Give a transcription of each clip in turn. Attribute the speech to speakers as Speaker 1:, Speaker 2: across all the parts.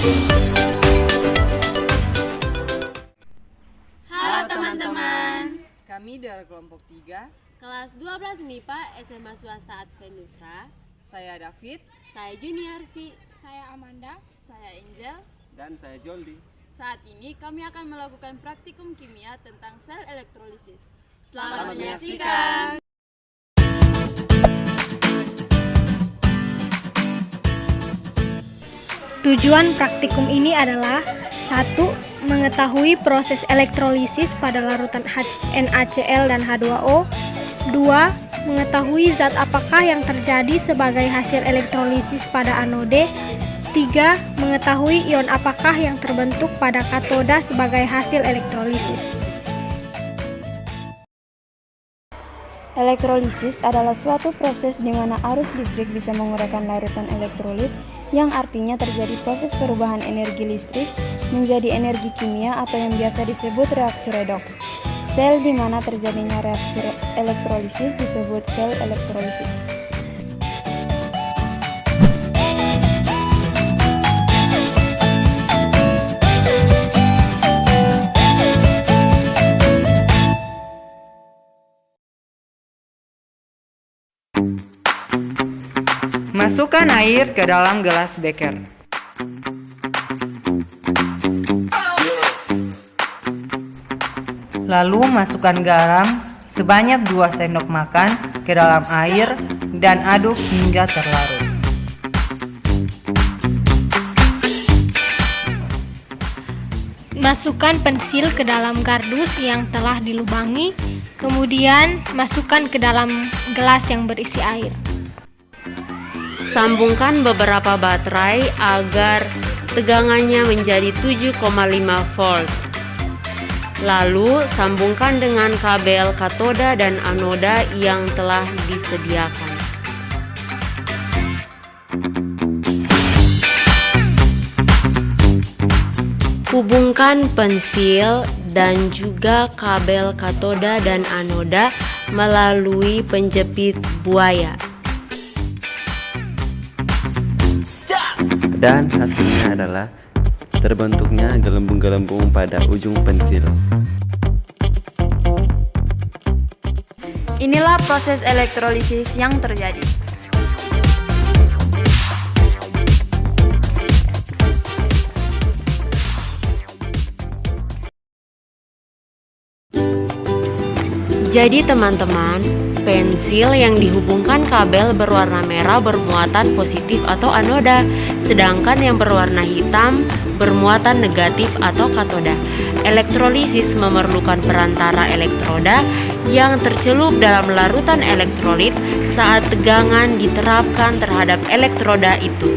Speaker 1: Halo teman-teman,
Speaker 2: Kami dari kelompok 3.
Speaker 1: kelas 12 MIPA SMA Swasta Advent Nusra.
Speaker 2: Saya David.
Speaker 1: Saya Juniarsi.
Speaker 3: Saya Amanda.
Speaker 1: Saya Angel.
Speaker 4: Dan saya Joldi.
Speaker 1: Saat ini kami akan melakukan praktikum kimia tentang sel elektrolisis. Selamat menyaksikan.
Speaker 3: Tujuan praktikum ini adalah 1. Mengetahui proses elektrolisis pada larutan NaCl dan H2O. 2. Mengetahui zat apakah yang terjadi sebagai hasil elektrolisis pada anode. 3. Mengetahui ion apakah yang terbentuk pada katoda sebagai hasil elektrolisis.
Speaker 5: Elektrolisis adalah suatu proses di mana arus listrik bisa menguraikan larutan elektrolit, yang artinya terjadi proses perubahan energi listrik menjadi energi kimia atau yang biasa disebut reaksi redoks. Sel di mana terjadinya reaksi elektrolisis disebut sel elektrolisis.
Speaker 2: Masukkan air ke dalam gelas beker. Lalu masukkan garam sebanyak 2 sendok makan ke dalam air dan aduk hingga terlarut.
Speaker 3: Masukkan pensil ke dalam kardus yang telah dilubangi, kemudian masukkan ke dalam gelas yang berisi air.
Speaker 1: Sambungkan beberapa baterai agar tegangannya menjadi 7,5 volt. Lalu sambungkan dengan kabel katoda dan anoda yang telah disediakan. Hubungkan pensil dan juga kabel katoda dan anoda melalui penjepit buaya.
Speaker 4: Dan hasilnya adalah terbentuknya gelembung-gelembung pada ujung pensil.
Speaker 5: Inilah proses elektrolisis yang terjadi.
Speaker 1: Jadi teman-teman, pensil yang dihubungkan kabel berwarna merah bermuatan positif atau anoda, sedangkan yang berwarna hitam bermuatan negatif atau katoda. Elektrolisis memerlukan perantara elektroda yang tercelup dalam larutan elektrolit saat tegangan diterapkan terhadap elektroda itu.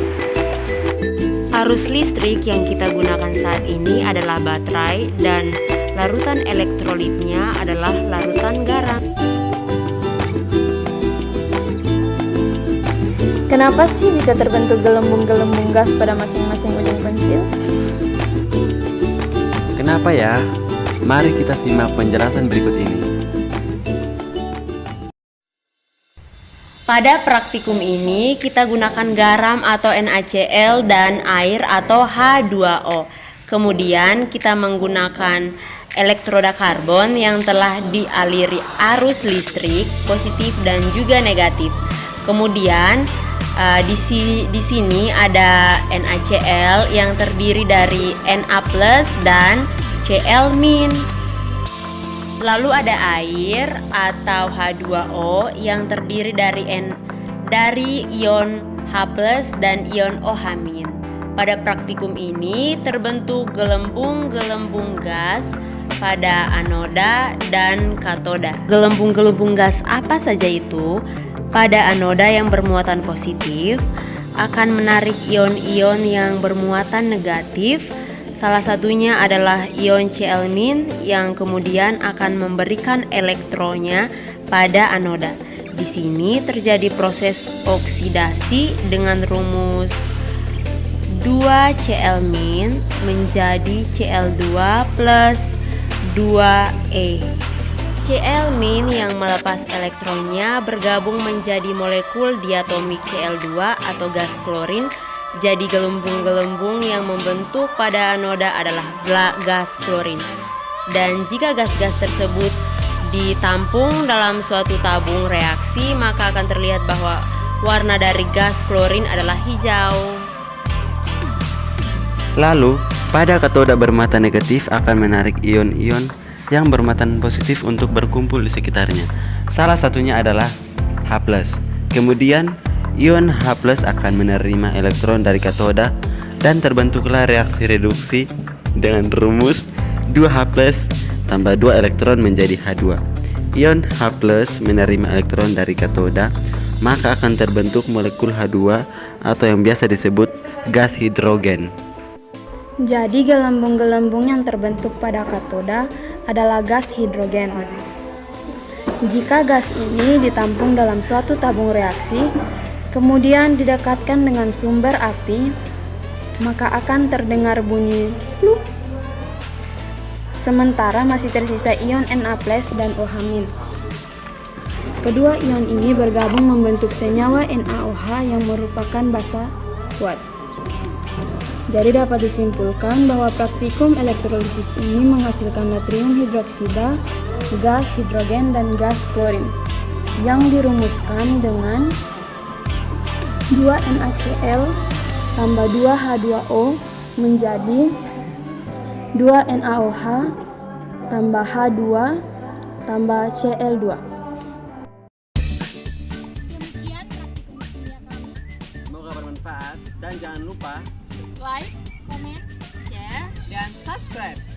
Speaker 1: Arus listrik yang kita gunakan saat ini adalah baterai dan larutan elektrolitnya adalah larutan garam.
Speaker 5: Kenapa sih bisa terbentuk gelembung-gelembung gas pada masing-masing ujung pensil?
Speaker 4: Kenapa ya? Mari kita simak penjelasan berikut ini.
Speaker 1: Pada praktikum ini kita gunakan garam atau NaCl dan air atau H2O. Kemudian kita menggunakan elektroda karbon yang telah dialiri arus listrik positif dan juga negatif. Kemudian di sini ada NaCl yang terdiri dari Na+ dan Cl-. Lalu ada air atau H2O yang terdiri dari ion H+ dan ion OH-. Pada praktikum ini terbentuk gelembung-gelembung gas pada anoda dan katoda. Gelembung-gelembung gas apa saja itu? Pada anoda yang bermuatan positif akan menarik ion-ion yang bermuatan negatif. Salah satunya adalah ion Cl- yang kemudian akan memberikan elektronya pada anoda. Di sini terjadi proses oksidasi dengan rumus 2Cl- menjadi Cl2 plus 2E. Cl- yang melepas elektronnya bergabung menjadi molekul diatomik Cl2 atau gas klorin Jadi gelembung-gelembung yang membentuk pada anoda adalah gas klorin. Dan jika gas-gas tersebut ditampung dalam suatu tabung reaksi, maka akan terlihat bahwa warna dari gas klorin adalah hijau.
Speaker 4: Lalu, pada katoda bermata negatif akan menarik ion-ion yang bermata positif untuk berkumpul di sekitarnya. Salah satunya adalah H+. Kemudian, ion H+ akan menerima elektron dari katoda dan terbentuklah reaksi reduksi dengan rumus 2H+ tambah 2 elektron menjadi H2. Ion H+ menerima elektron dari katoda, maka akan terbentuk molekul H2 atau yang biasa disebut gas hidrogen.
Speaker 5: Jadi gelembung-gelembung yang terbentuk pada katoda adalah gas hidrogen. Jika gas ini ditampung dalam suatu tabung reaksi, kemudian didekatkan dengan sumber api, maka akan terdengar bunyi plup. Sementara masih tersisa ion Na+ dan OH-. Kedua ion ini bergabung membentuk senyawa NaOH yang merupakan basa kuat. Jadi dapat disimpulkan bahwa praktikum elektrolisis ini menghasilkan natrium hidroksida, gas hidrogen, dan gas klorin yang dirumuskan dengan 2NaCl tambah 2H2O menjadi 2NaOH tambah H2 tambah Cl2.
Speaker 6: Demikian praktikum kimia kami.
Speaker 4: Semoga bermanfaat dan jangan lupa
Speaker 6: Like, comment, share,
Speaker 2: Dan subscribe.